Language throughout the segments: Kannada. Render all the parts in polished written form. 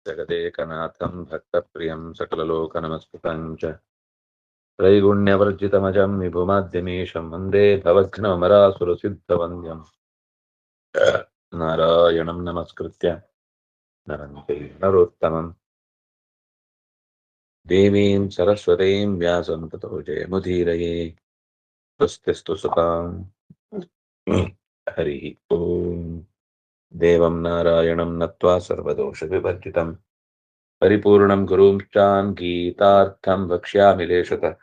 जगदेकनाथं भक्तप्रियं सकललोकनमस्कृतं च त्रैगुण्यवर्जितमजं विभुमाद्यमीशं वन्दे भवघ्नमरासुरसिद्धवन्द्यं नारायणं नमस्कृत्य नरं चैव नरोत्तमं देवीं सरस्वतीं व्यासं ततो जयमुदीरये स्वस्तिस्तु सतां हरिः ओम् देवं नारायणं नत्वा सर्वदोषविवर्जितं परिपूर्णं गुरुंश्चान् गीतार्थं वक्ष्यामि लेशतः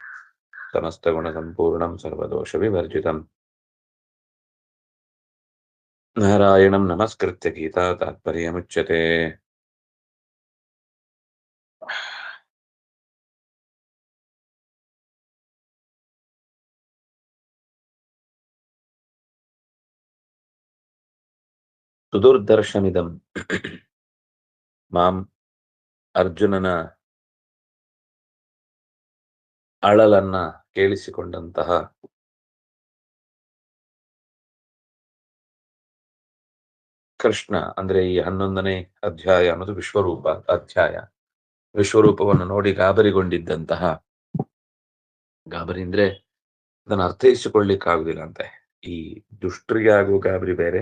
समस्तगुणसम्पूर्णं सर्वदोषविवर्जितम् नारायणं नमस्कृत्य गीता तात्पर्यमुच्यते ಸುದುರ್ದರ್ಶಮಿದಂ ಮಾಂ ಅರ್ಜುನನ ಅಳಲನ್ನ ಕೇಳಿಸಿಕೊಂಡಂತಹ ಕೃಷ್ಣ ಅಂದ್ರೆ ಈ 11ನೇ ಅಧ್ಯಾಯ ಅನ್ನೋದು ವಿಶ್ವರೂಪ ಅಧ್ಯಾಯ. ವಿಶ್ವರೂಪವನ್ನು ನೋಡಿ ಗಾಬರಿಗೊಂಡಿದ್ದಂತಹ, ಗಾಬರಿ ಅಂದ್ರೆ ಅದನ್ನು ಅರ್ಥೈಸಿಕೊಳ್ಳಿಕ್ಕಾಗುದಿಲ್ಲ ಅಂತೆ. ಈ ದುಷ್ಟರಿಗೆ ಆಗುವ ಗಾಬರಿ ಬೇರೆ,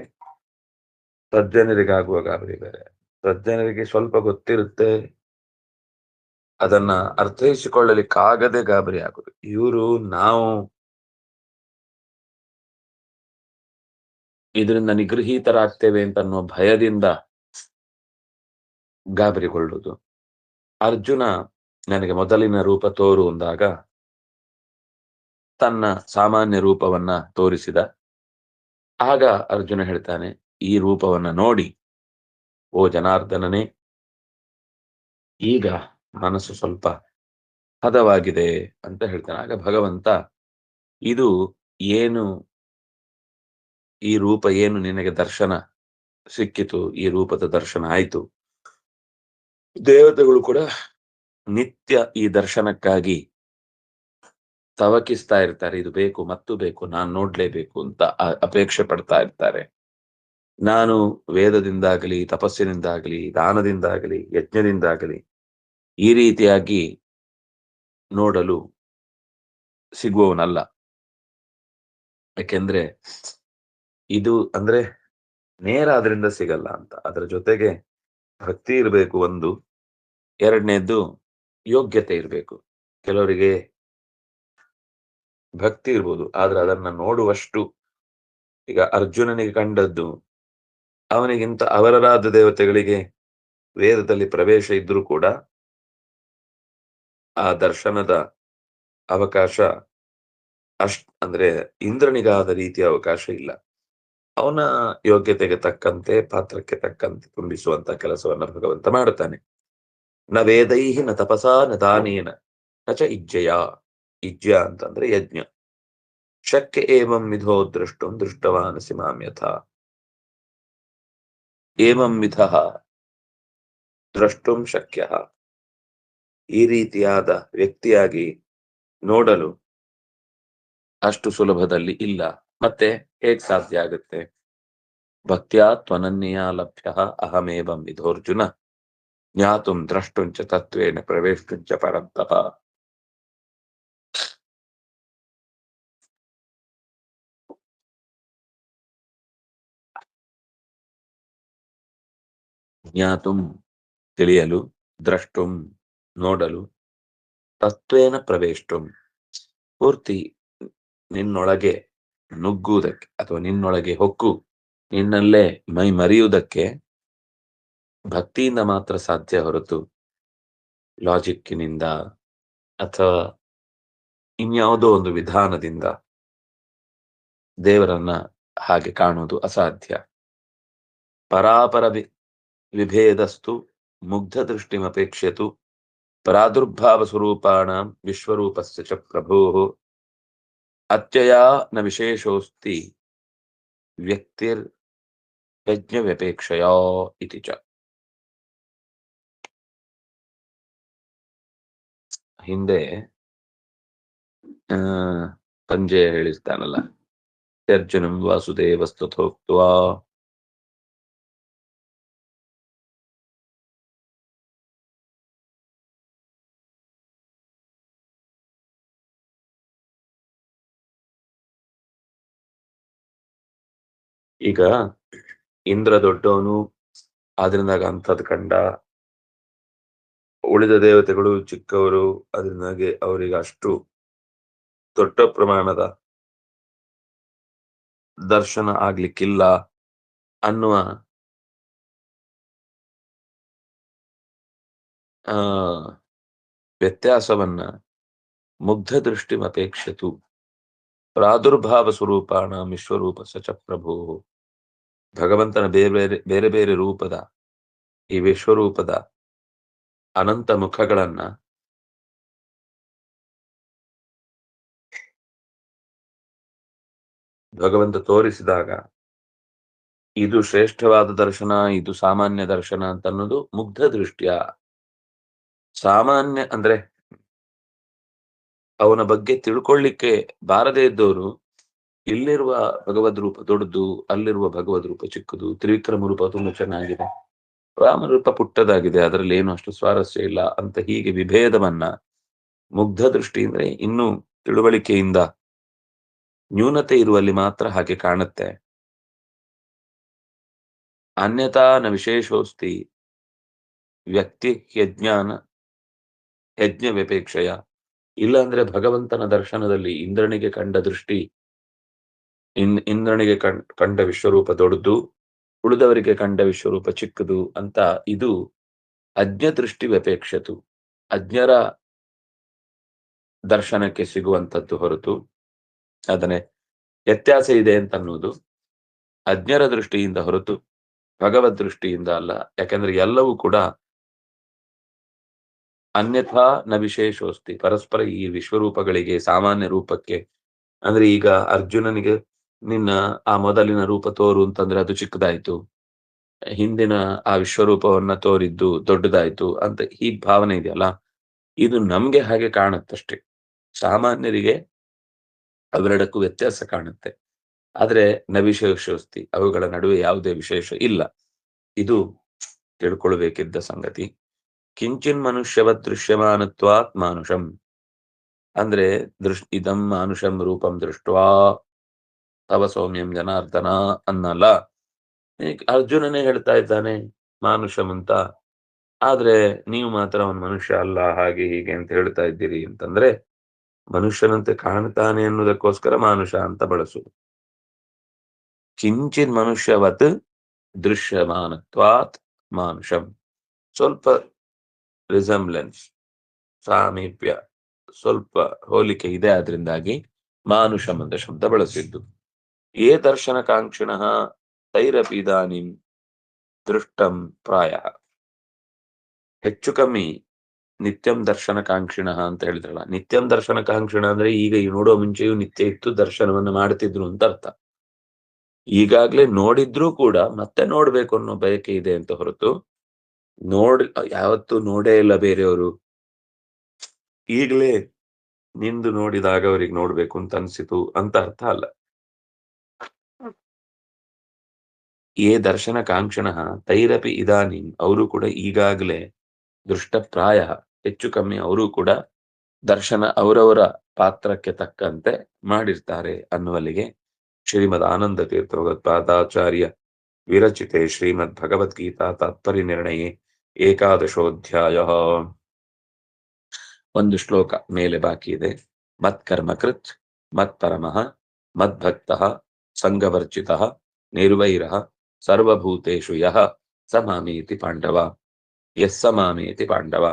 ಸಜ್ಜನರಿಗಾಗುವ ಗಾಬರಿ ಬೇರೆ. ಸಜ್ಜನರಿಗೆ ಸ್ವಲ್ಪ ಗೊತ್ತಿರುತ್ತೆ, ಅದನ್ನ ಅರ್ಥೈಸಿಕೊಳ್ಳಲಿಕ್ಕಾಗದೆ ಗಾಬರಿ ಆಗುದು. ಇವರು ನಾವು ಇದರಿಂದ ನಿಗೃಹೀತರಾಗ್ತೇವೆ ಅಂತ ಅನ್ನೋ ಭಯದಿಂದ ಗಾಬರಿಗೊಳ್ಳುವುದು. ಅರ್ಜುನ ನನಗೆ ಮೊದಲಿನ ರೂಪ ತೋರು ಅಂದಾಗ ತನ್ನ ಸಾಮಾನ್ಯ ರೂಪವನ್ನ ತೋರಿಸಿದ. ಆಗ ಅರ್ಜುನ ಹೇಳ್ತಾನೆ, ಈ ರೂಪವನ್ನ ನೋಡಿ ಓ ಜನಾರ್ದನನೇ, ಈಗ ಮನಸ್ಸು ಸ್ವಲ್ಪ ಹದವಾಗಿದೆ ಅಂತ ಹೇಳ್ತಾನೆ. ಆಗ ಭಗವಂತ, ಇದು ಏನು, ಈ ರೂಪ ಏನು ನಿನಗೆ ದರ್ಶನ ಸಿಕ್ಕಿತು, ಈ ರೂಪದ ದರ್ಶನ ಆಯ್ತು. ದೇವತೆಗಳು ಕೂಡ ನಿತ್ಯ ಈ ದರ್ಶನಕ್ಕಾಗಿ ತವಕಿಸ್ತಾ ಇರ್ತಾರೆ. ಇದು ಬೇಕು, ಮತ್ತು ಬೇಕು, ನಾನು ನೋಡ್ಲೇಬೇಕು ಅಂತ ಅಪೇಕ್ಷೆ ಪಡ್ತಾ ಇರ್ತಾರೆ. ನಾನು ವೇದದಿಂದಾಗಲಿ, ತಪಸ್ಸಿನಿಂದಾಗಲಿ, ದಾನದಿಂದಾಗಲಿ, ಯಜ್ಞದಿಂದಾಗಲಿ ಈ ರೀತಿಯಾಗಿ ನೋಡಲು ಸಿಗುವವನಲ್ಲ. ಯಾಕೆಂದ್ರೆ ಇದು ಅಂದ್ರೆ ನೇರ ಅದರಿಂದ ಸಿಗಲ್ಲ ಅಂತ. ಅದರ ಜೊತೆಗೆ ಭಕ್ತಿ ಇರಬೇಕು ಒಂದು, ಎರಡನೇದ್ದು ಯೋಗ್ಯತೆ ಇರಬೇಕು. ಕೆಲವರಿಗೆ ಭಕ್ತಿ ಇರ್ಬೋದು, ಆದ್ರೆ ಅದನ್ನ ನೋಡುವಷ್ಟು, ಈಗ ಅರ್ಜುನನಿಗೆ ಕಂಡದ್ದು, ಅವನಿಗಿಂತ ಅವರರಾದ ದೇವತೆಗಳಿಗೆ ವೇದದಲ್ಲಿ ಪ್ರವೇಶ ಇದ್ರೂ ಕೂಡ ಆ ದರ್ಶನದ ಅವಕಾಶ ಅಂದ್ರೆ ಇಂದ್ರನಿಗಾದ ರೀತಿಯ ಅವಕಾಶ ಇಲ್ಲ. ಅವನ ಯೋಗ್ಯತೆಗೆ ತಕ್ಕಂತೆ, ಪಾತ್ರಕ್ಕೆ ತಕ್ಕಂತೆ ತುಂಬಿಸುವಂತ ಕೆಲಸವನ್ನ ಭಗವಂತ ಮಾಡುತ್ತಾನೆ. ನ ವೇದೈಹಿ ನ ತಪಸಾ ನ ದಾನೇನ ನಚ ಇಜ್ಜಯ. ಇಜ್ಜ ಅಂತಂದ್ರೆ ಯಜ್ಞ. ಶಕ್ಯ ಏವಂ ವಿಧೋ ದೃಷ್ಟುಂ ದೃಷ್ಟವಾನಸಿ ಮಾಂ ಯಥಾ. ಏವಂ ವಿಧ ದ್ರಷ್ಟುಂ ಶಕ್ಯ. ಈ ರೀತಿಯಾದ ವ್ಯಕ್ತಿಯಾಗಿ ನೋಡಲು ಅಷ್ಟು ಸುಲಭದಲ್ಲಿ ಇಲ್ಲ. ಮತ್ತೆ ಹೇಗ್ ಸಾಧ್ಯ ಆಗುತ್ತೆ? ಭಕ್ತ್ಯಾ ತ್ವನನ್ಯ ಲಭ್ಯ ಅಹಮೇವಂ ವಿಧೋರ್ಜುನ ಜ್ಞಾತುಂ ದ್ರಷ್ಟುಂಚ ತತ್ವೇನ ಪ್ರವೇಷ್ಟುಂಚ ಪರಂತಃ. ಜ್ಞಾತುಂ ತಿಳಿಯಲು, ದ್ರಷ್ಟುಂ ನೋಡಲು, ತತ್ವೇನ ಪ್ರವೇಷ್ಟುಂ ಪೂರ್ತಿ ನಿನ್ನೊಳಗೆ ನುಗ್ಗುವುದಕ್ಕೆ ಅಥವಾ ನಿನ್ನೊಳಗೆ ಹೊಕ್ಕು ನಿನ್ನಲ್ಲೇ ಮೈ ಮರೆಯುವುದಕ್ಕೆ ಭಕ್ತಿಯಿಂದ ಮಾತ್ರ ಸಾಧ್ಯ, ಹೊರತು ಲಾಜಿಕ್ಕಿನಿಂದ ಅಥವಾ ಇನ್ಯಾವುದೋ ಒಂದು ವಿಧಾನದಿಂದ ದೇವರನ್ನ ಹಾಗೆ ಕಾಣುವುದು ಅಸಾಧ್ಯ. ಪರಾಪರ ವಿಭೇದಸ್ತು ಮುಗ್ಧ ದೃಷ್ಟಿಮಪೇಕ್ಷ್ಯತು ಪ್ರಾದುರ್ಭಾವ ಸ್ವರೂಪಾಣಾಂ ವಿಶ್ವರೂಪಸ್ಯ ಚ ಪ್ರಭೋಃ ಅತ್ಯಯಾ ನ ವಿಶೇಷೋಸ್ತಿ ವ್ಯಕ್ತಿರ್ ಯಜ್ಞವ್ಯಪೇಕ್ಷಯಾ ಇತಿ ಚ. ಹಿಂದೆ ಸಂಜಯ ಹೇಳಿರ್ತಾನಲ್ಲ, ಅರ್ಜುನಂ ವಾಸುದೇವಸ್ತಥೋಕ್ತ್ವಾ ಈಗ ಇಂದ್ರ ದೊಡ್ಡವನು, ಆದ್ರಿಂದಾಗ ಅಂಥದ್ದು ಕಂಡ, ಉಳಿದ ದೇವತೆಗಳು ಚಿಕ್ಕವರು, ಅದರಿಂದಾಗಿ ಅವರಿಗೆ ಅಷ್ಟು ದೊಡ್ಡ ಪ್ರಮಾಣದ ದರ್ಶನ ಆಗ್ಲಿಕ್ಕಿಲ್ಲ ಅನ್ನುವ ಆ ವ್ಯತ್ಯಾಸವನ್ನ ಮುಗ್ಧ ದೃಷ್ಟಿಮಪೇಕ್ಷತು ಪ್ರಾದುರ್ಭಾವ ಸ್ವರೂಪಾಣ ವಿಶ್ವರೂಪ ಸಚ ಪ್ರಭು. ಭಗವಂತನ ಬೇರೆ ಬೇರೆ ಬೇರೆ ಬೇರೆ ರೂಪದ ಈ ವಿಶ್ವರೂಪದ ಅನಂತ ಮುಖಗಳನ್ನ ಭಗವಂತ ತೋರಿಸಿದಾಗ ಇದು ಶ್ರೇಷ್ಠವಾದ ದರ್ಶನ, ಇದು ಸಾಮಾನ್ಯ ದರ್ಶನ ಅಂತ ಅನ್ನೋದು ಮುಗ್ಧ ದೃಷ್ಟಿಯ. ಸಾಮಾನ್ಯ ಅಂದ್ರೆ ಅವನ ಬಗ್ಗೆ ತಿಳ್ಕೊಳ್ಳಿಕ್ಕೆ ಬಾರದೇ ಇದ್ದವರು ಇಲ್ಲಿರುವ ಭಗವದ್ ರೂಪ ದೊಡ್ಡದು, ಅಲ್ಲಿರುವ ಭಗವದ್ ರೂಪ ಚಿಕ್ಕದು, ತ್ರಿವಿಕ್ರಮ ರೂಪ ತುಂಬಾ ಚೆನ್ನಾಗಿದೆ, ರಾಮರೂಪ ಪುಟ್ಟದಾಗಿದೆ, ಅದರಲ್ಲಿ ಏನು ಅಷ್ಟು ಸ್ವಾರಸ್ಯ ಇಲ್ಲ ಅಂತ ಹೀಗೆ ವಿಭೇದವನ್ನ ಮುಗ್ಧ ದೃಷ್ಟಿ ಅಂದ್ರೆ ಇನ್ನೂ ತಿಳುವಳಿಕೆಯಿಂದ ನ್ಯೂನತೆ ಇರುವಲ್ಲಿ ಮಾತ್ರ ಹಾಗೆ ಕಾಣುತ್ತೆ. ಅನ್ಯತಾ ನ ವಿಶೇಷೋಸ್ತಿ ವ್ಯಕ್ತಿ ಯಜ್ಞಾನ ಯಜ್ಞ ವ್ಯಪೇಕ್ಷೆಯ. ಇಲ್ಲ ಅಂದ್ರೆ ಭಗವಂತನ ದರ್ಶನದಲ್ಲಿ ಇಂದ್ರನಿಗೆ ಕಂಡ ದೃಷ್ಟಿ, ಇಂದ್ರನಿಗೆ ಕಂಡ ವಿಶ್ವರೂಪ ದೊಡ್ಡದು, ಉಳಿದವರಿಗೆ ಕಂಡ ವಿಶ್ವರೂಪ ಚಿಕ್ಕದು ಅಂತ ಇದು ಅಜ್ಞ ದೃಷ್ಟಿ ವ್ಯಪೇಕ್ಷತು, ಅಜ್ಞರ ದರ್ಶನಕ್ಕೆ ಸಿಗುವಂಥದ್ದು ಹೊರತು ಅದನ್ನೇ ವ್ಯತ್ಯಾಸ ಇದೆ ಅಂತ ಅನ್ನೋದು ಅಜ್ಞರ ದೃಷ್ಟಿಯಿಂದ ಹೊರತು ಭಗವದ್ ದೃಷ್ಟಿಯಿಂದ ಅಲ್ಲ. ಯಾಕಂದ್ರೆ ಎಲ್ಲವೂ ಕೂಡ ಅನ್ಯಥಾ ನ ವಿಶೇಷೋಸ್ತಿ, ಪರಸ್ಪರ ಈ ವಿಶ್ವರೂಪಗಳಿಗೆ ಸಾಮಾನ್ಯ ರೂಪಕ್ಕೆ, ಅಂದ್ರೆ ಈಗ ಅರ್ಜುನನಿಗೆ ನಿನ್ನ ಆ ಮೊದಲಿನ ರೂಪ ತೋರು ಅಂತಂದ್ರೆ ಅದು ಚಿಕ್ಕದಾಯ್ತು, ಹಿಂದಿನ ಆ ವಿಶ್ವರೂಪವನ್ನ ತೋರಿದ್ದು ದೊಡ್ಡದಾಯ್ತು ಅಂತ ಈ ಭಾವನೆ ಇದೆಯಲ್ಲ, ಇದು ನಮ್ಗೆ ಹಾಗೆ ಕಾಣುತ್ತಷ್ಟೇ. ಸಾಮಾನ್ಯರಿಗೆ ಅವೆರಡಕ್ಕೂ ವ್ಯತ್ಯಾಸ ಕಾಣುತ್ತೆ, ಆದ್ರೆ ನ ವಿಶೇಷೋಸ್ತಿ, ಅವುಗಳ ನಡುವೆ ಯಾವುದೇ ವಿಶೇಷ ಇಲ್ಲ. ಇದು ತಿಳ್ಕೊಳ್ಬೇಕಿದ್ದ ಸಂಗತಿ. ಕಿಂಚಿನ್ ಮನುಷ್ಯವತ್ ದೃಶ್ಯಮಾನತ್ವಾತ್ ಮಾನುಷಂ, ಅಂದ್ರೆ ಇದಂ ಮಾನುಷಂ ರೂಪಂ ದೃಷ್ಟ್ವಾ ತವ ಸೌಮ್ಯಂ ಜನಾರ್ದನ ಅನ್ನಲ್ಲ. ಅರ್ಜುನನೇ ಹೇಳ್ತಾ ಇದ್ದಾನೆ ಮಾನುಷಂ ಅಂತ, ಆದ್ರೆ ನೀವು ಮಾತ್ರ ಅವನ್ ಮನುಷ್ಯ ಅಲ್ಲ ಹಾಗೆ ಹೀಗೆ ಅಂತ ಹೇಳ್ತಾ ಇದ್ದೀರಿ ಅಂತಂದ್ರೆ ಮನುಷ್ಯನಂತೆ ಕಾಣ್ತಾನೆ ಅನ್ನೋದಕ್ಕೋಸ್ಕರ ಮಾನುಷ ಅಂತ ಬಳಸುದು. ಕಿಂಚಿನ್ ಮನುಷ್ಯವತ್ ದೃಶ್ಯಮಾನತ್ವಾತ್ ಮಾನುಷಂ, ಸ್ವಲ್ಪ ರಿಸಂಬ್ಲೆನ್ಸ್, ಸಾಮೀಪ್ಯ, ಸ್ವಲ್ಪ ಹೋಲಿಕೆ ಇದೆ, ಆದ್ರಿಂದಾಗಿ ಮಾನುಷಂ ಅಂತ ಶಬ್ದ ಬಳಸಿದ್ದು. ಏ ದರ್ಶನ ಕಾಂಕ್ಷಿಣ ತೈರಪಿ ಇದಾನಿಂ ದೃಷ್ಟಂ ಪ್ರಾಯ. ಹೆಚ್ಚು ಕಮ್ಮಿ ನಿತ್ಯಂ ದರ್ಶನ ಕಾಂಕ್ಷಿಣ ಅಂತ ಹೇಳಿದ್ರಲ್ಲ, ನಿತ್ಯಂ ದರ್ಶನ ಕಾಂಕ್ಷಿಣ ಅಂದ್ರೆ ಈಗ ಈ ನೋಡೋ ಮುಂಚೆಯೂ ನಿತ್ಯ ಇತ್ತು ದರ್ಶನವನ್ನು ಮಾಡ್ತಿದ್ರು ಅಂತ ಅರ್ಥ. ಈಗಾಗ್ಲೇ ನೋಡಿದ್ರೂ ಕೂಡ ಮತ್ತೆ ನೋಡ್ಬೇಕು ಅನ್ನೋ ಬಯಕೆ ಇದೆ ಅಂತ ಹೊರತು ಯಾವತ್ತೂ ನೋಡೇ ಇಲ್ಲ ಬೇರೆಯವರು, ಈಗಲೇ ನಿಂದು ನೋಡಿದಾಗ ಅವ್ರಿಗೆ ನೋಡ್ಬೇಕು ಅಂತ ಅನ್ಸಿತು ಅಂತ ಅರ್ಥ ಅಲ್ಲ. ಏ ದರ್ಶನ ಕಾಂಕ್ಷಣ ತೈರಪಿ ಇದಾನಿ, ಅವರು ಕೂಡ ಈಗಾಗಲೇ ದೃಷ್ಟಪ್ರಾಯ, ಹೆಚ್ಚು ಕಮ್ಮಿ ಅವರು ಕೂಡ ದರ್ಶನ ಅವರವರ ಪಾತ್ರಕ್ಕೆ ತಕ್ಕಂತೆ ಮಾಡಿರ್ತಾರೆ ಅನ್ನುವಲ್ಲಿಗೆ ಶ್ರೀಮದ್ ಆನಂದ ತೀರ್ಥ ಭಗವತ್ಪಾದಾಚಾರ್ಯ ವಿರಚಿತೆ ಶ್ರೀಮದ್ ಭಗವದ್ಗೀತಾ ತಾತ್ಪರ್ಯ ನಿರ್ಣಯೇ ಏಕಾದಶೋಧ್ಯಾಯ. ಒಂದು ಶ್ಲೋಕ ಮೇಲೆ ಬಾಕಿ ಇದೆ. ಮತ್ಕರ್ಮಕೃತ್ ಮತ್ಪರಮಃ ಮದ್ಭಕ್ತಃ ಸಂಗವರ್ಜಿತಃ ನಿರ್ವೈರಃ ಸರ್ವಭೂತೇಷು ಯಃ ಸ ಮಾಮೇತಿ ಪಾಂಡವ, ಯಸ್ಸ ಮಾಮೇತಿ ಪಾಂಡವ.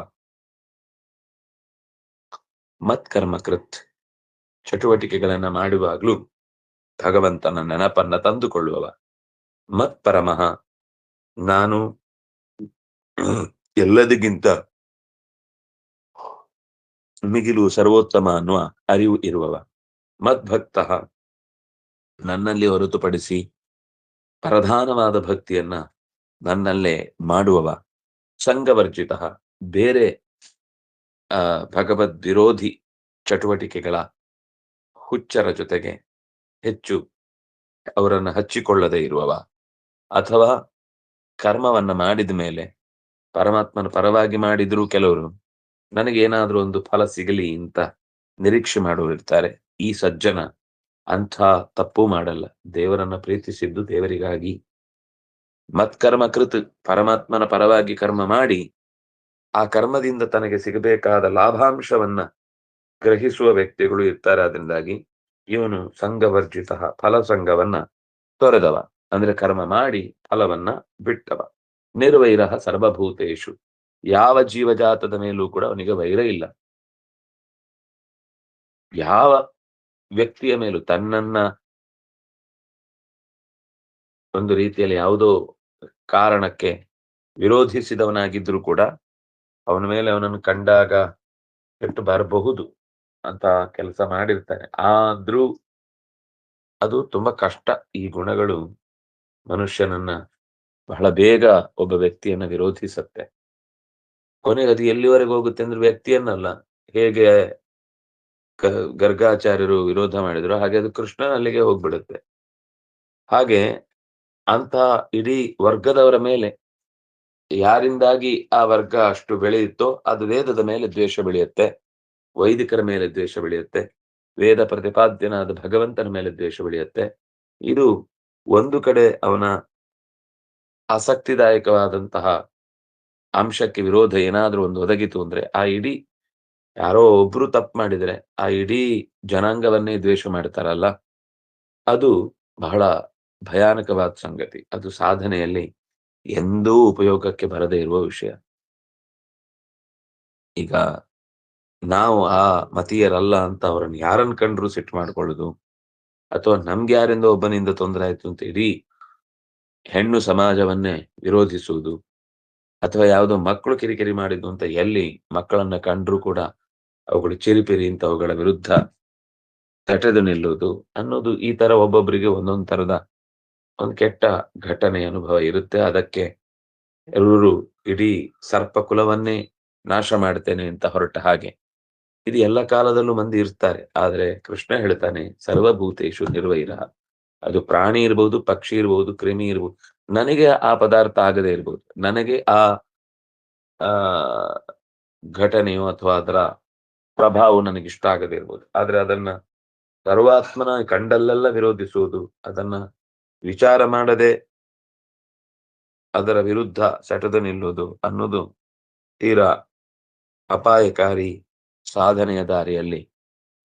ಮತ್ಕರ್ಮಕೃತ್, ಚಟುವಟಿಕೆಗಳನ್ನ ಮಾಡುವಾಗ್ಲೂ ಭಗವಂತನ ನೆನಪನ್ನ ತಂದುಕೊಳ್ಳುವವ. ಮತ್ಪರಮಃ, ನಾನು ಎಲ್ಲದಿಗಿಂತ ಮಿಗಿಲು ಸರ್ವೋತ್ತಮ ಅನ್ನುವ ಅರಿವು ಇರುವವ. ಮದ್ಭಕ್ತಃ, ನನ್ನಲ್ಲಿ ಹೊರತುಪಡಿಸಿ ಪ್ರಧಾನವಾದ ಭಕ್ತಿಯನ್ನ ನನ್ನಲ್ಲೇ ಮಾಡುವವ. ಸಂಗವರ್ಜಿತ, ಬೇರೆ ಭಗವದ್ ವಿರೋಧಿ ಚಟುವಟಿಕೆಗಳ ಹುಚ್ಚರ ಜೊತೆಗೆ ಹೆಚ್ಚು ಅವರನ್ನು ಹಚ್ಚಿಕೊಳ್ಳದೆ ಇರುವವ. ಅಥವಾ ಕರ್ಮವನ್ನ ಮಾಡಿದ ಮೇಲೆ ಪರಮಾತ್ಮನ ಪರವಾಗಿ ಮಾಡಿದ್ರು ಕೆಲವರು ನನಗೇನಾದ್ರೂ ಒಂದು ಫಲ ಸಿಗಲಿ ಅಂತ ನಿರೀಕ್ಷೆ ಮಾಡುವರಿರ್ತಾರೆ. ಈ ಸಜ್ಜನ ಅಂಥ ತಪ್ಪು ಮಾಡಲ್ಲ. ದೇವರನ್ನ ಪ್ರೀತಿಸಿದ್ದು ದೇವರಿಗಾಗಿ. ಮತ್ಕರ್ಮ ಕೃತ್, ಪರಮಾತ್ಮನ ಪರವಾಗಿ ಕರ್ಮ ಮಾಡಿ ಆ ಕರ್ಮದಿಂದ ತನಗೆ ಸಿಗಬೇಕಾದ ಲಾಭಾಂಶವನ್ನ ಗ್ರಹಿಸುವ ವ್ಯಕ್ತಿಗಳು ಇರ್ತಾರೆ. ಅದರಿಂದಾಗಿ ಇವನು ಸಂಘವರ್ಜಿತ, ಫಲ ಸಂಘವನ್ನ ತೊರೆದವ, ಅಂದ್ರೆ ಕರ್ಮ ಮಾಡಿ ಫಲವನ್ನ ಬಿಟ್ಟವ. ನಿರ್ವೈರ ಸರ್ವಭೂತೇಶು, ಯಾವ ಜೀವಜಾತದ ಮೇಲೂ ಕೂಡ ಅವನಿಗೆ ವೈರ ಇಲ್ಲ. ಯಾವ ವ್ಯಕ್ತಿಯ ಮೇಲೂ ತನ್ನನ್ನ ಒಂದು ರೀತಿಯಲ್ಲಿ ಯಾವುದೋ ಕಾರಣಕ್ಕೆ ವಿರೋಧಿಸಿದವನಾಗಿದ್ರು ಕೂಡ ಅವನ ಮೇಲೆ ಅವನನ್ನು ಕಂಡಾಗ ಕೆಟ್ಟು ಬರಬಹುದು ಅಂತ ಕೆಲಸ ಮಾಡಿರ್ತಾನೆ. ಆದ್ರೂ ಅದು ತುಂಬಾ ಕಷ್ಟ. ಈ ಗುಣಗಳು ಮನುಷ್ಯನನ್ನ ಬಹಳ ಬೇಗ ಒಬ್ಬ ವ್ಯಕ್ತಿಯನ್ನ ವಿರೋಧಿಸತ್ತೆ. ಕೊನೆಗೆ ಅದು ಎಲ್ಲಿವರೆಗೆ ಹೋಗುತ್ತೆ ಅಂದ್ರೆ ವ್ಯಕ್ತಿಯನ್ನಲ್ಲ, ಹೇಗೆ ಗರ್ಗಾಚಾರ್ಯರು ವಿರೋಧ ಮಾಡಿದ್ರು ಹಾಗೆ ಅದು ಕೃಷ್ಣನ ಅಲ್ಲಿಗೆ ಹೋಗ್ಬಿಡುತ್ತೆ. ಹಾಗೆ ಅಂತ ಇಡೀ ವರ್ಗದವರ ಮೇಲೆ, ಯಾರಿಂದಾಗಿ ಆ ವರ್ಗ ಅಷ್ಟು ಬೆಳೆಯುತ್ತೋ ಅದು ವೇದದ ಮೇಲೆ ದ್ವೇಷ ಬೆಳೆಯುತ್ತೆ, ವೈದಿಕರ ಮೇಲೆ ದ್ವೇಷ ಬೆಳೆಯುತ್ತೆ, ವೇದ ಪ್ರತಿಪಾದ್ಯನಾದ ಭಗವಂತನ ಮೇಲೆ ದ್ವೇಷ ಬೆಳೆಯುತ್ತೆ. ಇದು ಒಂದು ಕಡೆ ಅವನ ಆಸಕ್ತಿದಾಯಕವಾದಂತಹ ಅಂಶಕ್ಕೆ ವಿರೋಧ ಏನಾದ್ರೂ ಒಂದು ಒದಗಿತು ಅಂದ್ರೆ ಆ ಇಡೀ, ಯಾರೋ ಒಬ್ರು ತಪ್ಪು ಮಾಡಿದ್ರೆ ಆ ಇಡೀ ಜನಾಂಗವನ್ನೇ ದ್ವೇಷ ಮಾಡ್ತಾರಲ್ಲ, ಅದು ಬಹಳ ಭಯಾನಕವಾದ ಸಂಗತಿ. ಅದು ಸಾಧನೆಯಲ್ಲಿ ಎಂದೂ ಉಪಯೋಗಕ್ಕೆ ಬರದೇ ಇರುವ ವಿಷಯ. ಈಗ ನಾವು ಆ ಮತೀಯರಲ್ಲ ಅಂತ ಅವ್ರನ್ನ ಯಾರನ್ನ ಕಂಡ್ರು ಸಿಟ್ಟು ಮಾಡ್ಕೊಳ್ಳೋದು, ಅಥವಾ ನಮ್ಗೆ ಯಾರಿಂದ ಒಬ್ಬನಿಂದ ತೊಂದರೆ ಆಯ್ತು ಅಂತ ಇಡೀ ಹೆಣ್ಣು ಸಮಾಜವನ್ನೇ ವಿರೋಧಿಸುವುದು, ಅಥವಾ ಯಾವುದೋ ಮಕ್ಕಳು ಕಿರಿಕಿರಿ ಮಾಡಿದ್ದು ಅಂತ ಎಲ್ಲಿ ಮಕ್ಕಳನ್ನ ಕಂಡ್ರು ಕೂಡ ಅವುಗಳು ಚಿರಿಪಿರಿ ಅಂತ ಅವುಗಳ ವಿರುದ್ಧ ತಟೆದು ನಿಲ್ಲುವುದು ಅನ್ನೋದು, ಈ ತರ ಒಬ್ಬೊಬ್ಬರಿಗೆ ಒಂದೊಂದು ತರದ ಒಂದು ಕೆಟ್ಟ ಘಟನೆ ಅನುಭವ ಇರುತ್ತೆ. ಅದಕ್ಕೆ ಎಲ್ಲರೂ ಇಡೀ ಸರ್ಪ ಕುಲವನ್ನೇ ನಾಶ ಮಾಡ್ತೇನೆ ಅಂತ ಹೊರಟ ಹಾಗೆ. ಇದು ಎಲ್ಲ ಕಾಲದಲ್ಲೂ ಮಂದಿ ಇರ್ತಾರೆ. ಆದ್ರೆ ಕೃಷ್ಣ ಹೇಳ್ತಾನೆ ಸರ್ವಭೂತೇಶು ನಿರ್ವೈರ. ಅದು ಪ್ರಾಣಿ ಇರ್ಬೋದು, ಪಕ್ಷಿ ಇರ್ಬೋದು, ಕ್ರಿಮಿ ಇರ್ಬೋದು, ನನಗೆ ಆ ಪದಾರ್ಥ ಆಗದೆ ಇರ್ಬೋದು, ನನಗೆ ಆ ಆ ಘಟನೆಯು ಅಥವಾ ಅದರ ಪ್ರಭಾವ ನನಗಿಷ್ಟ ಆಗದೆ ಇರ್ಬೋದು, ಆದ್ರೆ ಅದನ್ನ ಸರ್ವಾತ್ಮನ ಕಂಡಲ್ಲೆಲ್ಲ ವಿರೋಧಿಸುವುದು, ಅದನ್ನ ವಿಚಾರ ಮಾಡದೆ ಅದರ ವಿರುದ್ಧ ಸೆಟೆದು ನಿಲ್ಲುವುದು ಅನ್ನೋದು ತೀರಾ ಅಪಾಯಕಾರಿ. ಸಾಧನೆಯ ದಾರಿಯಲ್ಲಿ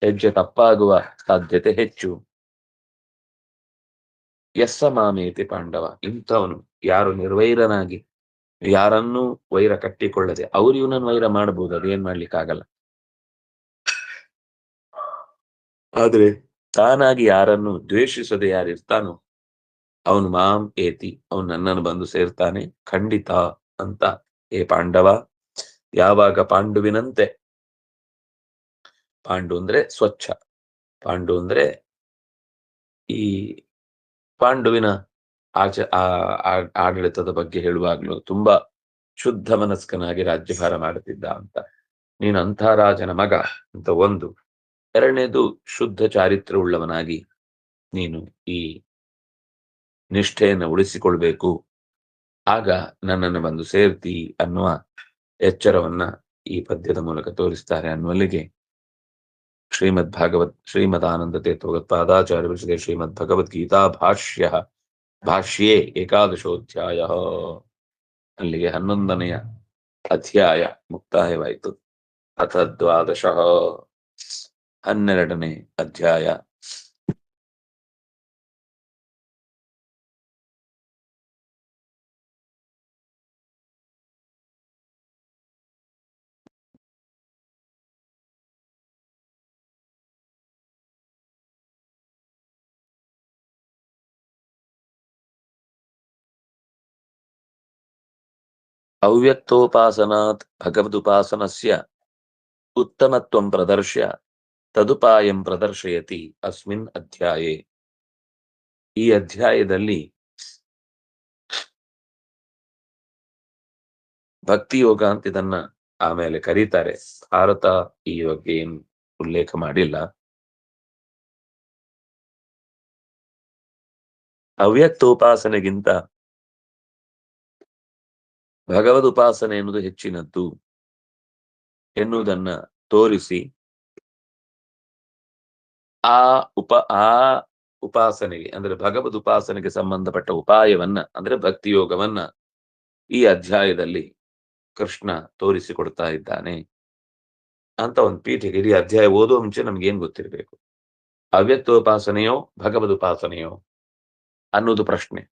ಹೆಜ್ಜೆ ತಪ್ಪಾಗುವ ಸಾಧ್ಯತೆ ಹೆಚ್ಚು. ಯಸ್ಸ ಮಾಮೇತಿ ಪಾಂಡವ, ಇಂಥವನು ಯಾರು ನಿರ್ವೈರನಾಗಿ ಯಾರನ್ನೂ ವೈರ ಕಟ್ಟಿಕೊಳ್ಳದೆ, ಅವ್ರು ಇವನನ್ನು ವೈರ ಮಾಡಬಹುದು, ಅದೇನ್ ಮಾಡ್ಲಿಕ್ಕಾಗಲ್ಲ. ಆದ್ರೆ ತಾನಾಗಿ ಯಾರನ್ನು ದ್ವೇಷಿಸದೆ ಯಾರಿರ್ತಾನೋ ಅವನು ಮಾಂ ಏತಿ, ಅವನು ನನ್ನನ್ನು ಬಂದು ಸೇರ್ತಾನೆ ಖಂಡಿತ ಅಂತ. ಏ ಪಾಂಡವ, ಯಾವಾಗ ಪಾಂಡುವಿನಂತೆ, ಪಾಂಡು ಅಂದ್ರೆ ಸ್ವಚ್ಛ, ಪಾಂಡು ಅಂದ್ರೆ ಈ ಪಾಂಡುವಿನ ಆಡಳಿತದ ಬಗ್ಗೆ ಹೇಳುವಾಗ್ಲೂ ತುಂಬಾ ಶುದ್ಧ ಮನಸ್ಕನಾಗಿ ರಾಜ್ಯಭಾರ ಮಾಡುತ್ತಿದ್ದ ಅಂತ. ನೀನು ಅಂಥ ರಾಜನ ಮಗ ಅಂತ ಒಂದು. ಎರಡನೇದು, ಶುದ್ಧ ಚಾರಿತ್ರ್ಯ ಉಳ್ಳವನಾಗಿ ನೀನು ಈ ನಿಷ್ಠೆಯನ್ನು ಉಳಿಸಿಕೊಳ್ಬೇಕು, ಆಗ ನನ್ನನ್ನು ಬಂದು ಸೇರ್ತಿ ಅನ್ನುವ ಎಚ್ಚರವನ್ನ ಈ ಪದ್ಯದ ಮೂಲಕ ತೋರಿಸ್ತಾರೆ. ಅನ್ನುವಲ್ಲಿಗೆ ಶ್ರೀಮದ್ ಆನಂದ ತೀರ್ಥೋಗತ್ಪಾದಾಚಾರ್ಯ ವಿಷಯ ಶ್ರೀಮದ್ ಭಗವದ್ಗೀತಾ ಭಾಷ್ಯೇ ಏಕಾದಶೋಧ್ಯಾಯ, ಅಲ್ಲಿಗೆ 11ನೆಯ ಅಧ್ಯಾಯ ಮುಕ್ತಾಯವಾಯಿತು. ಅಥ ದ್ವಾದಶ, 12ನೇ ಅಧ್ಯಾಯ. ಅವ್ಯಕ್ತೋಪಾಸನಾತ್ ಭಗವದುಪಾಸನಸ್ಯ ಉತ್ತಮತ್ವಂ ಪ್ರದರ್ಶ್ಯ ತದುಪಾಯಂ ಪ್ರದರ್ಶಯತಿ ಅಸ್ಮಿನ್ ಅಧ್ಯಾಯೇ. ಈ ಅಧ್ಯಾಯದಲ್ಲಿ ಭಕ್ತಿ ಯೋಗ ಅಂತ ಇದನ್ನ ಆಮೇಲೆ ಕರೀತಾರೆ. ಭಾರತ ಈ ಬಗ್ಗೆ ಏನು ಉಲ್ಲೇಖ ಮಾಡಿಲ್ಲ. ಅವ್ಯಕ್ತೋಪಾಸನೆಗಿಂತ ಭಗವದ್ ಉಪಾಸನೆ ಎನ್ನುವುದು ಹೆಚ್ಚಿನದ್ದು ಎನ್ನುವುದನ್ನ ತೋರಿಸಿ ಆ ಉಪ ಆ ಉಪಾಸನೆಗೆ ಅಂದ್ರೆ ಭಗವದ್ ಉಪಾಸನೆಗೆ ಸಂಬಂಧಪಟ್ಟ ಉಪಾಯವನ್ನ ಅಂದ್ರೆ ಭಕ್ತಿ ಯೋಗವನ್ನ ಈ ಅಧ್ಯಾಯದಲ್ಲಿ ಕೃಷ್ಣ ತೋರಿಸಿಕೊಡ್ತಾ ಇದ್ದಾನೆ ಅಂತ ಒಂದು ಪೀಠಿಗೆ ಇಡೀ ಅಧ್ಯಾಯ ಓದುವ ಮುಂಚೆ ನಮ್ಗೆ ಏನ್ ಗೊತ್ತಿರಬೇಕು? ಅವ್ಯಕ್ತೋಪಾಸನೆಯೋ ಭಗವದುಪಾಸನೆಯೋ ಅನ್ನೋದು ಪ್ರಶ್ನೆ.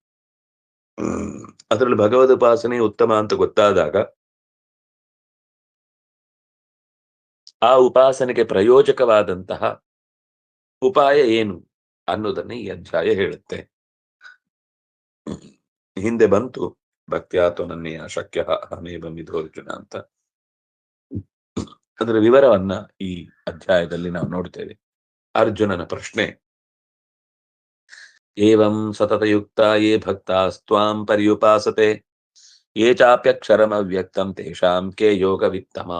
ಅದರಲ್ಲಿ ಭಗವದುಪಾಸನೆ ಉತ್ತಮ ಅಂತ ಗೊತ್ತಾದಾಗ ಆ ಉಪಾಸನೆಗೆ ಪ್ರಯೋಜಕವಾದಂತಹ ಉಪಾಯ ಏನು ಅನ್ನೋದನ್ನ ಈ ಅಧ್ಯಾಯ ಹೇಳುತ್ತೆ. ಹಿಂದೆ ಬಂತು ಭಕ್ತ್ಯಾತೋ ನನ್ನೆಯ ಶಕ್ಯ ಹಮೇವ ಮಿಧೋರ್ಜುನ ಅಂತ. ಅದರ ವಿವರವನ್ನ ಈ ಅಧ್ಯಾಯದಲ್ಲಿ ನಾವು ನೋಡ್ತೇವೆ. ಅರ್ಜುನನ ಪ್ರಶ್ನೆ: ಏವಂ ಸತತಯುಕ್ತ ಯೇ ಭಕ್ತಾಸ್ತ್ವಾಂ ಪರ್ಯುಪಾಸತೆ ಯೇ ಚಾಪ್ಯಕ್ಷರಮವ್ಯಕ್ತಂ ತೇಷಾಂ ಕೆ ಯೋಗವಿತ್ತಮ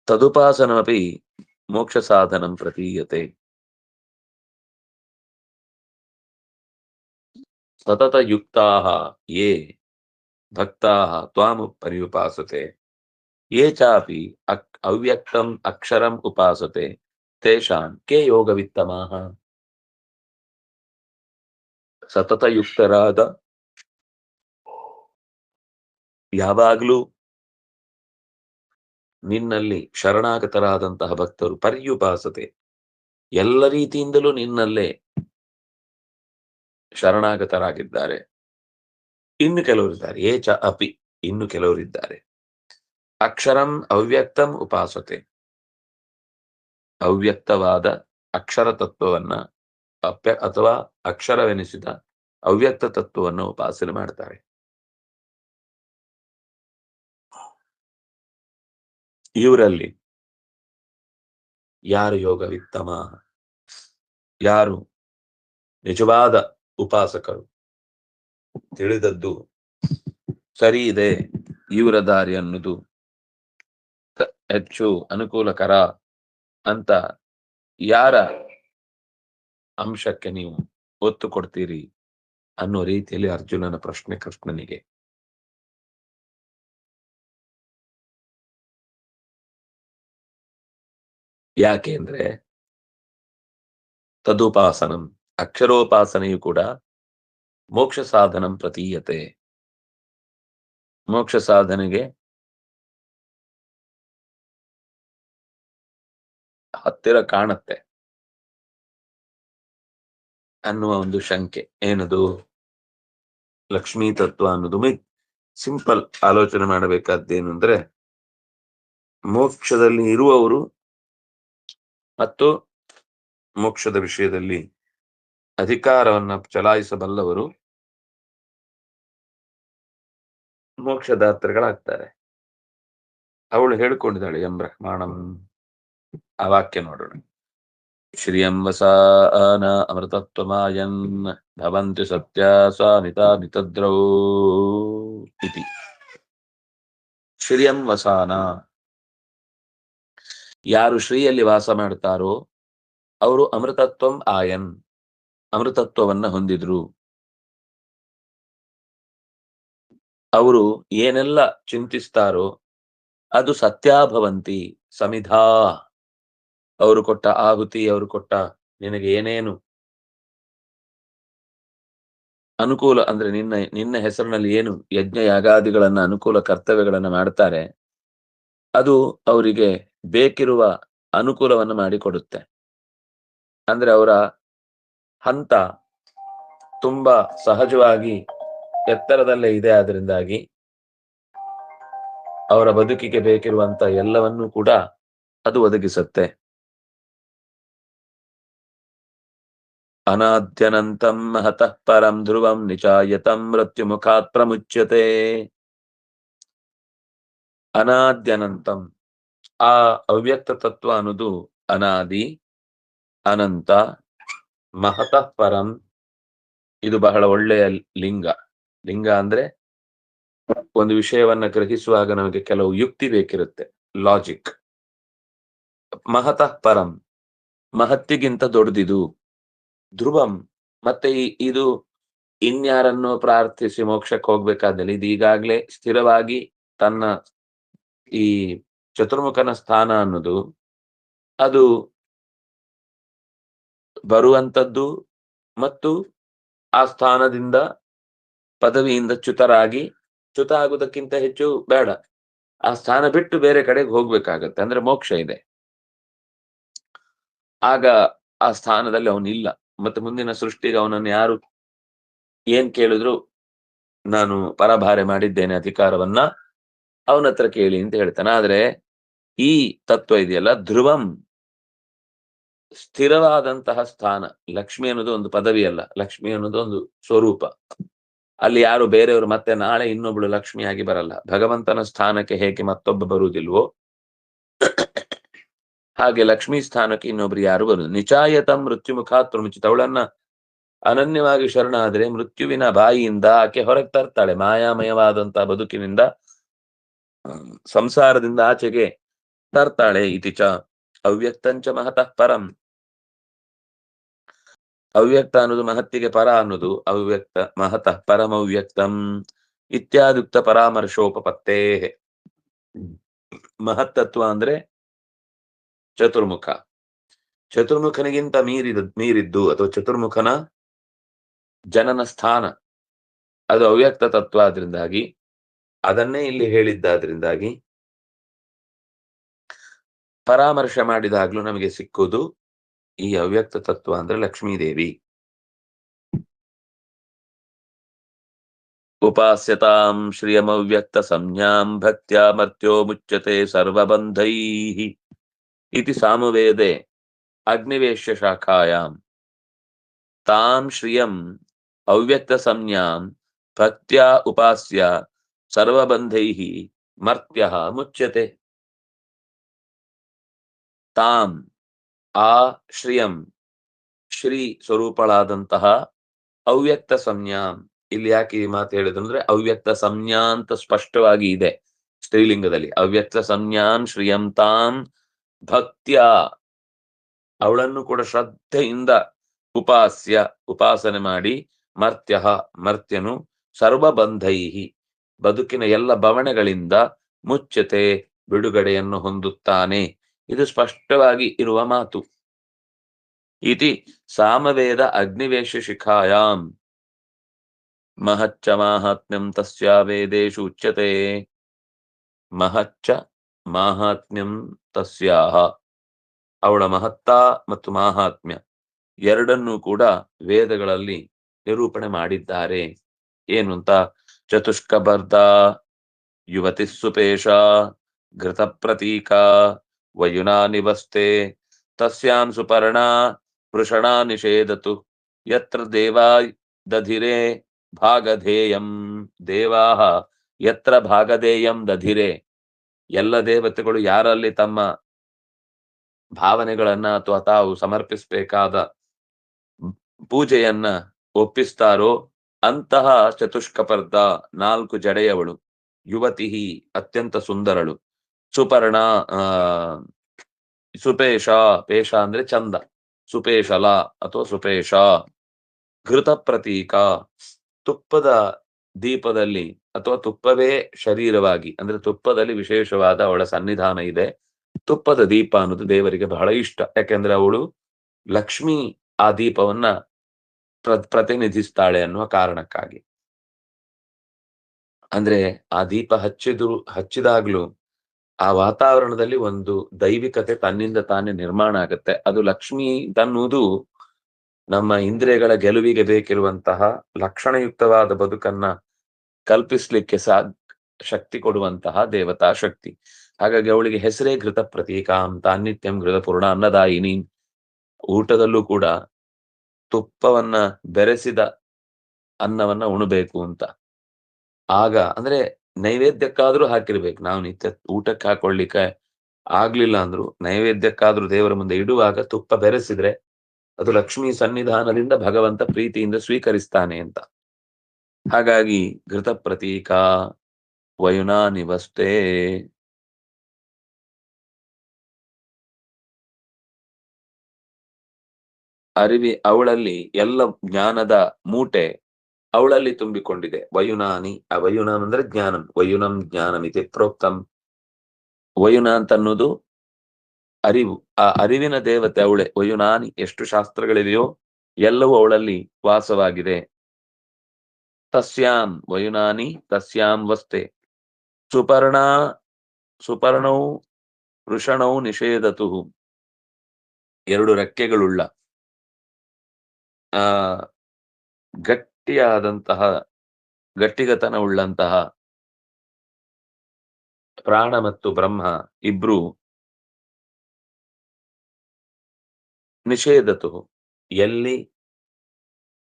ತದುಪಾಸನಮಪಿ ಮೋಕ್ಷ ಸಾಧನಂ ಪ್ರತೀಯತೆ. ಸತತಯುಕ್ತಾಃ ಯೇ ಭಕ್ತಾಃ ತ್ವಾಂ ಪರ್ಯುಪಾಸತೆ ಯೇ ಚಾಪಿ ಅವ್ಯಕ್ತಂ ಅಕ್ಷರಂ ಉಪಾಸತೆ ತೇಷಾಂ ಕೆ ಯೋಗವಿತ್ತಮಾಃ. ಸತತಯುಕ್ತರಾದ, ಯಾವಾಗಲೂ ನಿನ್ನಲ್ಲಿ ಶರಣಾಗತರಾದಂತಹ ಭಕ್ತರು, ಪರ್ಯುಪಾಸತೆ ಎಲ್ಲ ರೀತಿಯಿಂದಲೂ ನಿನ್ನಲ್ಲೇ ಶರಣಾಗತರಾಗಿದ್ದಾರೆ. ಇನ್ನು ಕೆಲವರಿದ್ದಾರೆ, ಏ ಚ ಅಪಿ ಇನ್ನು ಕೆಲವರಿದ್ದಾರೆ, ಅಕ್ಷರಂ ಅವ್ಯಕ್ತಂ ಉಪಾಸತೆ ಅವ್ಯಕ್ತವಾದ ಅಕ್ಷರ ತತ್ವವನ್ನ ಅಥವಾ ಅಕ್ಷರವೆನಿಸಿದ ಅವ್ಯಕ್ತ ತತ್ವವನ್ನು ಉಪಾಸನೆ ಮಾಡ್ತಾರೆ. ಇವರಲ್ಲಿ ಯಾರು ಯೋಗವಿತ್ತಮ, ಯಾರು ನಿಜವಾದ ಉಪಾಸಕರು, ತಿಳಿದದ್ದು ಸರಿ ಇದೆ, ಇವರ ದಾರಿ ಅನ್ನೋದು ಹೆಚ್ಚು ಅನುಕೂಲಕರ ಅಂತ ಯಾರ ಅಂಶಕ್ಕೆ ನೀವು ಒತ್ತು ಕೊಡ್ತೀರಿ ಅನ್ನೋ ರೀತಿಯಲ್ಲಿ ಅರ್ಜುನನ ಪ್ರಶ್ನೆ ಕೃಷ್ಣನಿಗೆ. ಯಾಕೆ ಅಂದ್ರೆ ತದುಪಾಸನಂ ಅಕ್ಷರೋಪಾಸನೆಯು ಕೂಡ ಮೋಕ್ಷ ಸಾಧನಂ ಪ್ರತೀಯತೆ, ಮೋಕ್ಷ ಸಾಧನೆಗೆ ಹತ್ತಿರ ಕಾಣುತ್ತೆ ಅನ್ನುವ ಒಂದು ಶಂಕೆ. ಏನದು? ಲಕ್ಷ್ಮೀ ತತ್ವ ಅನ್ನೋದು ಸಿಂಪಲ್ ಆಲೋಚನೆ ಮಾಡಬೇಕಾದ್ದೇನು ಅಂದ್ರೆ, ಮೋಕ್ಷದಲ್ಲಿ ಇರುವವರು ಮತ್ತು ಮೋಕ್ಷದ ವಿಷಯದಲ್ಲಿ ಅಧಿಕಾರವನ್ನ ಚಲಾಯಿಸಬಲ್ಲವರು ಮೋಕ್ಷದಾತ್ರಿಗಳಾಗ್ತಾರೆ. ಅವಳು ಹೇಳಿಕೊಂಡಿದ್ದಾಳೆ ಎಂ ಬ್ರಹ್ಮಾಣಂ. ಆ ವಾಕ್ಯ ನೋಡೋಣ. ಶ್ರಿಯಂ ವಸಾನ ಅಮೃತತ್ವಮಾಯನ್ ಭವಂತಿ ಸತ್ಯ ಸಾನಿತಾ ನಿತದ್ರೌ ಇತಿ. ಶ್ರಿಯಂ ವಸಾನ, ಯಾರು ಶ್ರೀಯಲ್ಲಿ ವಾಸ ಮಾಡ್ತಾರೋ ಅವರು ಅಮೃತತ್ವಂ ಆಯನ್, ಅಮೃತತ್ವವನ್ನ ಹೊಂದಿದ್ರು. ಅವರು ಏನೆಲ್ಲ ಚಿಂತಿಸ್ತಾರೋ ಅದು ಸತ್ಯಾಭವಂತಿ ಸಮಿಧಾ. ಅವರು ಕೊಟ್ಟ ಆಹುತಿ, ಅವರು ಕೊಟ್ಟ ನಿನಗೆ ಏನೇನು ಅನುಕೂಲ ಅಂದ್ರೆ ನಿನ್ನ ಹೆಸರಿನಲ್ಲಿ ಏನು ಯಜ್ಞ ಯಾಗಾದಿಗಳನ್ನ ಅನುಕೂಲ ಕರ್ತವ್ಯಗಳನ್ನ ಮಾಡ್ತಾರೆ, ಅದು ಅವರಿಗೆ ಬೇಕಿರುವ ಅನುಕೂಲವನ್ನು ಮಾಡಿಕೊಡುತ್ತೆ. ಅಂದ್ರೆ ಅವರ ಹಂತ ತುಂಬಾ ಸಹಜವಾಗಿ ಎತ್ತರದಲ್ಲೇ ಇದೆ. ಆದ್ರಿಂದಾಗಿ ಅವರ ಬದುಕಿಗೆ ಬೇಕಿರುವಂತ ಎಲ್ಲವನ್ನೂ ಕೂಡ ಅದು ಒದಗಿಸುತ್ತೆ. ಅನಾದ್ಯನಂತಂ ಮಹತಃ ಪರಂ ಧ್ರುವಂ ನಿಚಾಯತಂ ಮೃತ್ಯು ಮುಖಾತ್ ಪ್ರಮುಚ್ಯತೆ. ಅನಾದ್ಯನಂತಂ, ಆ ಅವ್ಯಕ್ತ ತತ್ವ ಅನ್ನೋದು ಅನಾದಿ, ಅನಂತ, ಮಹತಃ ಪರಂ. ಇದು ಬಹಳ ಒಳ್ಳೆಯ ಲಿಂಗ. ಲಿಂಗ ಅಂದ್ರೆ ಒಂದು ವಿಷಯವನ್ನ ಗ್ರಹಿಸುವಾಗ ನಮಗೆ ಕೆಲವು ಯುಕ್ತಿ ಬೇಕಿರುತ್ತೆ, ಲಾಜಿಕ್. ಮಹತಃ ಪರಂ, ಮಹತ್ತಿಗಿಂತ ದೊಡ್ಡದಿದು. ಧ್ರುವಂ, ಮತ್ತೆ ಇದು ಇನ್ಯಾರನ್ನು ಪ್ರಾರ್ಥಿಸಿ ಮೋಕ್ಷಕ್ಕೆ ಹೋಗ್ಬೇಕಾದಲ್ಲಿ ಇದು ಈಗಾಗ್ಲೇ ಸ್ಥಿರವಾಗಿ ತನ್ನ ಈ ಚತುರ್ಮುಖನ ಸ್ಥಾನ ಅನ್ನೋದು ಅದು ಬರುವಂತದ್ದು ಮತ್ತು ಆ ಸ್ಥಾನದಿಂದ ಪದವಿಯಿಂದ ಚ್ಯುತ ಆಗುವುದಕ್ಕಿಂತ ಹೆಚ್ಚು ಬೇಡ. ಆ ಸ್ಥಾನ ಬಿಟ್ಟು ಬೇರೆ ಕಡೆಗೆ ಹೋಗ್ಬೇಕಾಗತ್ತೆ. ಅಂದ್ರೆ ಮೋಕ್ಷ ಇದೆ. ಆಗ ಆ ಸ್ಥಾನದಲ್ಲಿ ಅವನಿಲ್ಲ. ಮತ್ತೆ ಮುಂದಿನ ಸೃಷ್ಟಿಗೆ ಅವನನ್ನು ಯಾರು ಏನ್ ಕೇಳಿದ್ರು ನಾನು ಪರಭಾರೆ ಮಾಡಿದ್ದೇನೆ ಅಧಿಕಾರವನ್ನ, ಅವನತ್ರ ಕೇಳಿ ಅಂತ ಹೇಳ್ತಾನೆ. ಆದ್ರೆ ಈ ತತ್ವ ಇದೆಯಲ್ಲ, ಧ್ರುವಂ, ಸ್ಥಿರವಾದಂತಹ ಸ್ಥಾನ. ಲಕ್ಷ್ಮಿ ಅನ್ನೋದು ಒಂದು ಪದವಿ ಅಲ್ಲ, ಲಕ್ಷ್ಮಿ ಅನ್ನೋದು ಒಂದು ಸ್ವರೂಪ. ಅಲ್ಲಿ ಯಾರು ಬೇರೆಯವರು ಮತ್ತೆ ನಾಳೆ ಇನ್ನೊಬ್ಳು ಲಕ್ಷ್ಮಿಯಾಗಿ ಬರಲ್ಲ. ಭಗವಂತನ ಸ್ಥಾನಕ್ಕೆ ಹೇಗೆ ಮತ್ತೊಬ್ಬ ಬರುವುದಿಲ್ವೋ ಹಾಗೆ ಲಕ್ಷ್ಮೀ ಸ್ಥಾನಕ್ಕೆ ಇನ್ನೊಬ್ರು ಯಾರು ಬರುದು. ನಿಚಾಯತ ಮೃತ್ಯು ಮುಖಾತ್ ಪ್ರಮುಚಿತ. ಅವಳನ್ನ ಅನನ್ಯವಾಗಿ ಶರಣಾದ್ರೆ ಮೃತ್ಯುವಿನ ಬಾಯಿಯಿಂದ ಆಕೆ ಹೊರಗೆ ತರ್ತಾಳೆ. ಮಾಯಾಮಯವಾದಂತಹ ಬದುಕಿನಿಂದ, ಸಂಸಾರದಿಂದ ಆಚೆಗೆ ತರ್ತಾಳೆ. ಇತಿಚ ಅವ್ಯಕ್ತಂಚ ಮಹತಃ ಪರಂ. ಅವ್ಯಕ್ತ ಅನ್ನೋದು ಮಹತ್ತಿಗೆ ಪರ ಅನ್ನೋದು. ಅವ್ಯಕ್ತ ಮಹತಃ ಪರಂ ಅವ್ಯಕ್ತಂ ಇತ್ಯಾದುಕ್ತ ಪರಾಮರ್ಶೋಪತ್ತೇ. ಮಹತ್ತತ್ವ ಅಂದ್ರೆ ಚತುರ್ಮುಖ. ಚತುರ್ಮುಖನಿಗಿಂತ ಮೀರಿದ್ದು ಅಥವಾ ಚತುರ್ಮುಖನ ಜನನ ಸ್ಥಾನ ಅದು ಅವ್ಯಕ್ತ ತತ್ವ. ಆದ್ರಿಂದಾಗಿ ಅದನ್ನೇ ಇಲ್ಲಿ ಹೇಳಿದ್ದಾದ್ರಿಂದಾಗಿ ಪರಾಮರ್ಶೆ ಮಾಡಿದಾಗ್ಲೂ ನಮಗೆ ಸಿಕ್ಕುವುದು ಈ ಅವ್ಯಕ್ತ ತತ್ವ ಅಂದ್ರೆ ಲಕ್ಷ್ಮೀದೇವಿ. ಉಪಾಸ್ಯತಾಂ ಶ್ರಿಯಮವ್ಯಕ್ತ ಸಂಜ್ಞಾಂ ಭಕ್ತ್ಯಾ ಮರ್ತ್ಯೋ ಮುಚ್ಯತೆ ಸರ್ವಬಂಧೈಃ ಇತಿ ಸಾಮವೇದೆ ಅಗ್ನಿವೇಶ್ಯ ಶಾಖಾಯಾಂ ತಾಂ ಶ್ರಿಯಂ ಅವ್ಯಕ್ತ ಸಂಜ್ಞಾಂ ಭಕ್ತ್ಯಾ ಉಪಾಸ್ಯ ಸರ್ವಬಂಧೈಃ ಮರ್ತ್ಯಃ ಮುಚ್ಯತೆ. ತಾಂ, ಆ ಶ್ರಿಯಂ, ಶ್ರೀ ಸ್ವರೂಪಳಾದಂತಹ ಅವ್ಯಕ್ತ ಸಂಜ್ಞಾಂ. ಇಲ್ಲಿ ಯಾಕೆ ಈ ಮಾತು ಹೇಳಿದಂದ್ರೆ ಅವ್ಯಕ್ತ ಸಂಜ್ಞಾ ಅಂತ ಸ್ಪಷ್ಟವಾಗಿ ಇದೆ ಸ್ತ್ರೀಲಿಂಗದಲ್ಲಿ. ಅವ್ಯಕ್ತ ಸಂಜ್ಞಾನ್ ಶ್ರಿಯಂ ತಾಂ ಭಕ್ತ್ಯ, ಅವಳನ್ನು ಕೂಡ ಶ್ರದ್ಧೆಯಿಂದ ಉಪಾಸ್ಯ, ಉಪಾಸನೆ ಮಾಡಿ, ಮರ್ತ್ಯ, ಮರ್ತ್ಯನು ಸರ್ವಬಂಧೈಹಿ, ಬದುಕಿನ ಎಲ್ಲ ಬವಣೆಗಳಿಂದ ಮುಚ್ಚತೆ, ಬಿಡುಗಡೆಯನ್ನು ಹೊಂದುತ್ತಾನೆ. ಇದು ಸ್ಪಷ್ಟವಾಗಿ ಇರುವ ಮಾತು. ಇತಿ ಸಾಮವೇದ ಅಗ್ನಿವೇಶ ಶಿಖಾಯಾಂ ಮಹಚ್ಚ ಮಾಹಾತ್ಮ್ಯಂ ತಸ್ಯಾ ವೇದೇಶು ಉಚ್ಯತೆ. ಮಹಚ್ಚ ಮಾಹಾತ್ಮ್ಯಂ ತಸ್ಯಾಹ, ಅವಳ ಮಹತ್ತ ಮತ್ತು ಮಾಹಾತ್ಮ್ಯ ಎರಡನ್ನೂ ಕೂಡ ವೇದಗಳಲ್ಲಿ ನಿರೂಪಣೆ ಮಾಡಿದ್ದಾರೆ. ಏನು ಅಂತ? ಚತುಷ್ಕಬರ್ಧ ಯುವತಿ ಸುಪೇಶ ಘೃತ ಪ್ರತೀಕ ವಯುನಾ ನಿವಸ್ತೆ ತಸ್ಯಾಂ ಸುಪರ್ಣಾ ವೃಷಣಾ ನಿಷೇಧತು ಯತ್ರ ದೇವಾ ದಧಿರೆ ಭಾಗಧೇಯಂ. ದೇವಾಹ ಯತ್ರ ಭಾಗಧೇಯಂ ದಧಿರೆ, ಎಲ್ಲ ದೇವತೆಗಳು ಯಾರಲ್ಲಿ ತಮ್ಮ ಭಾವನೆಗಳನ್ನ ಅಥವಾ ತಾವು ಸಮರ್ಪಿಸಬೇಕಾದ ಪೂಜೆಯನ್ನ ಒಪ್ಪಿಸ್ತಾರೋ ಅಂತಹ ಚತುಷ್ಕಪರ್ಧ, 4 ಜಡೆಯವಳು, ಯುವತಿ ಅತ್ಯಂತ ಸುಂದರಳು, ಸುಪರ್ಣ ಸುಪೇಶ, ಪೇಶ ಅಂದ್ರೆ ಚಂದ, ಸುಪೇಶಲ ಅಥವಾ ಸುಪೇಶ, ಘೃತ ಪ್ರತೀಕ, ತುಪ್ಪದ ದೀಪದಲ್ಲಿ ಅಥವಾ ತುಪ್ಪವೇ ಶರೀರವಾಗಿ, ಅಂದ್ರೆ ತುಪ್ಪದಲ್ಲಿ ವಿಶೇಷವಾದ ಅವಳ ಸನ್ನಿಧಾನ ಇದೆ. ತುಪ್ಪದ ದೀಪ ಅನ್ನೋದು ದೇವರಿಗೆ ಬಹಳ ಇಷ್ಟ. ಯಾಕೆಂದ್ರೆ ಅವಳು ಲಕ್ಷ್ಮಿ ಆ ದೀಪವನ್ನ ಪ್ರತಿನಿಧಿಸ್ತಾಳೆ ಅನ್ನುವ ಕಾರಣಕ್ಕಾಗಿ. ಅಂದ್ರೆ ಆ ದೀಪ ಹಚ್ಚಿದಾಗ್ಲೂ ಆ ವಾತಾವರಣದಲ್ಲಿ ಒಂದು ದೈವಿಕತೆ ತನ್ನಿಂದ ತಾನೇ ನಿರ್ಮಾಣ ಆಗುತ್ತೆ. ಅದು ಲಕ್ಷ್ಮಿ ತನ್ನುವುದು ನಮ್ಮ ಇಂದ್ರಿಯಗಳ ಗೆಲುವಿಗೆ ಬೇಕಿರುವಂತಹ ಲಕ್ಷಣಯುಕ್ತವಾದ ಬದುಕನ್ನ ಕಲ್ಪಿಸ್ಲಿಕ್ಕೆ ಶಕ್ತಿ ಕೊಡುವಂತಹ ದೇವತಾ ಶಕ್ತಿ. ಹಾಗಾಗಿ ಅವಳಿಗೆ ಹೆಸರೇ ಘೃತ ಪ್ರತೀಕ ಅಂತ. ಅನಿತ್ಯಂ ಘೃತ ಪೂರ್ಣ ಅನ್ನದಾಯಿನಿ. ಊಟದಲ್ಲೂ ಕೂಡ ತುಪ್ಪವನ್ನ ಬೆರೆಸಿದ ಅನ್ನವನ್ನ ಉಣಬೇಕು ಅಂತ. ಆಗ ಅಂದ್ರೆ ನೈವೇದ್ಯಕ್ಕಾದ್ರೂ ಹಾಕಿರ್ಬೇಕು. ನಾವು ನಿತ್ಯ ಊಟಕ್ಕೆ ಹಾಕೊಳ್ಳಿಕ್ಕೆ ಆಗ್ಲಿಲ್ಲ ಅಂದ್ರು ನೈವೇದ್ಯಕ್ಕಾದ್ರೂ ದೇವರ ಮುಂದೆ ಇಡುವಾಗ ತುಪ್ಪ ಬೆರೆಸಿದ್ರೆ ಅದು ಲಕ್ಷ್ಮೀ ಸನ್ನಿಧಾನದಿಂದ ಭಗವಂತ ಪ್ರೀತಿಯಿಂದ ಸ್ವೀಕರಿಸ್ತಾನೆ ಅಂತ. ಹಾಗಾಗಿ ಘೃತ ಪ್ರತೀಕ ವಯುನಾ ನಿವಸ್ತೆ. ಅವಳಲ್ಲಿ ಎಲ್ಲ ಜ್ಞಾನದ ಮೂಟೆ ಅವಳಲ್ಲಿ ತುಂಬಿಕೊಂಡಿದೆ. ವಯುನಾನಿ, ಅವಯುನ ಅಂದ್ರೆ ಜ್ಞಾನಂ, ವಯುನಂ ಜ್ಞಾನಂ ಇತಿ ಪ್ರೋಕ್ತಂ. ವಯುನ ಅಂತ ಅನ್ನೋದು ಅರಿವು. ಆ ಅರಿವಿನ ದೇವತೆ ಅವಳೇ. ವಯುನಾನಿ ಎಷ್ಟು ಶಾಸ್ತ್ರಗಳಿವೆಯೋ ಎಲ್ಲವೂ ಅವಳಲ್ಲಿ ವಾಸವಾಗಿದೆ. ತಸ್ಯಾಂ ವಯುನಾನಿ ತಸ್ಯಾಂ ವಸ್ತೆ ಸುಪರ್ಣಾ ಸುಪರ್ಣೌ ವೃಷಣೌ ನಿಷೇಧತು. ಎರಡು ರೆಕ್ಕೆಗಳುಳ್ಳ ಆ ಗಟ್ಟಿಯಾದಂತಹ ಗಟ್ಟಿಗತನವುಳ್ಳಂತಹ ಪ್ರಾಣ ಮತ್ತು ಬ್ರಹ್ಮ ಇಬ್ರು ನಿಷೇಧತು. ಎಲ್ಲಿ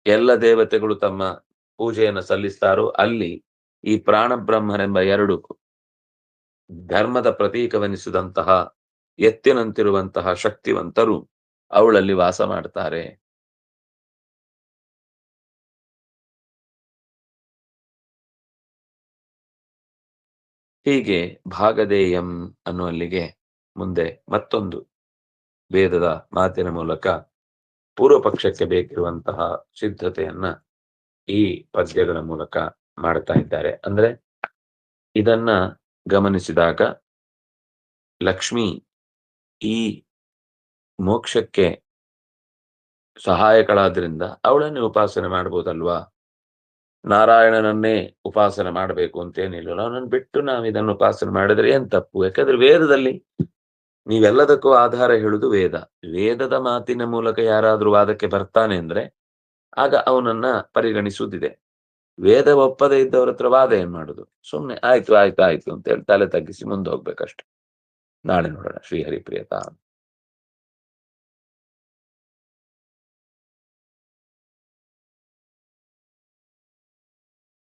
ಎಲ್ಲ ದೇವತೆಗಳು ತಮ್ಮ ಪೂಜೆಯನ್ನು ಸಲ್ಲಿಸ್ತಾರೋ ಅಲ್ಲಿ ಈ ಪ್ರಾಣ ಬ್ರಹ್ಮನೆಂಬ ಎರಡು ಧರ್ಮದ ಪ್ರತೀಕವೆನಿಸಿದಂತಹ ಎತ್ತಿನಂತಿರುವಂತಹ ಶಕ್ತಿವಂತರು ಅವಳಲ್ಲಿ ವಾಸ ಮಾಡ್ತಾರೆ. ಹೀಗೆ ಭಾಗಧೇಯಂ ಅನ್ನುವಲ್ಲಿಗೆ ಮುಂದೆ ಮತ್ತೊಂದು ವೇದದ ಮಾತಿನ ಮೂಲಕ ಪೂರ್ವ ಪಕ್ಷಕ್ಕೆ ಬೇಕಿರುವಂತಹ ಸಿದ್ಧತೆಯನ್ನ ಈ ಪದ್ಯಗಳ ಮೂಲಕ ಮಾಡ್ತಾ ಇದ್ದಾರೆ. ಅಂದ್ರೆ ಇದನ್ನ ಗಮನಿಸಿದಾಗ ಲಕ್ಷ್ಮಿ ಈ ಮೋಕ್ಷಕ್ಕೆ ಸಹಾಯಕಳಾದ್ರಿಂದ ಅವಳನ್ನೇ ಉಪಾಸನೆ ಮಾಡ್ಬೋದಲ್ವಾ, ನಾರಾಯಣನನ್ನೇ ಉಪಾಸನೆ ಮಾಡಬೇಕು ಅಂತೇನಿಲ್ಲ. ಅವನನ್ನು ಬಿಟ್ಟು ನಾವು ಇದನ್ನು ಉಪಾಸನೆ ಮಾಡಿದ್ರೆ ಏನ್ ತಪ್ಪು? ಯಾಕಂದ್ರೆ ವೇದದಲ್ಲಿ ನೀವೆಲ್ಲದಕ್ಕೂ ಆಧಾರ ಹೇಳುದು ವೇದ. ವೇದದ ಮಾತಿನ ಮೂಲಕ ಯಾರಾದ್ರೂ ವಾದಕ್ಕೆ ಬರ್ತಾನೆ ಅಂದ್ರೆ ಆಗ ಅವನನ್ನ ಪರಿಗಣಿಸುವುದಿದೆ. ವೇದ ಒಪ್ಪದೇ ಇದ್ದವ್ರ ಹತ್ರ ವಾದ ಏನ್ ಮಾಡುದು? ಸುಮ್ನೆ ಆಯ್ತು ಆಯ್ತು ಆಯ್ತು ಅಂತ ಹೇಳಿ ತಲೆ ತಗ್ಗಿಸಿ ಮುಂದೆ ಹೋಗ್ಬೇಕಷ್ಟೆ. ನಾಳೆ ನೋಡೋಣ. ಶ್ರೀಹರಿ ಪ್ರಿಯತಾ.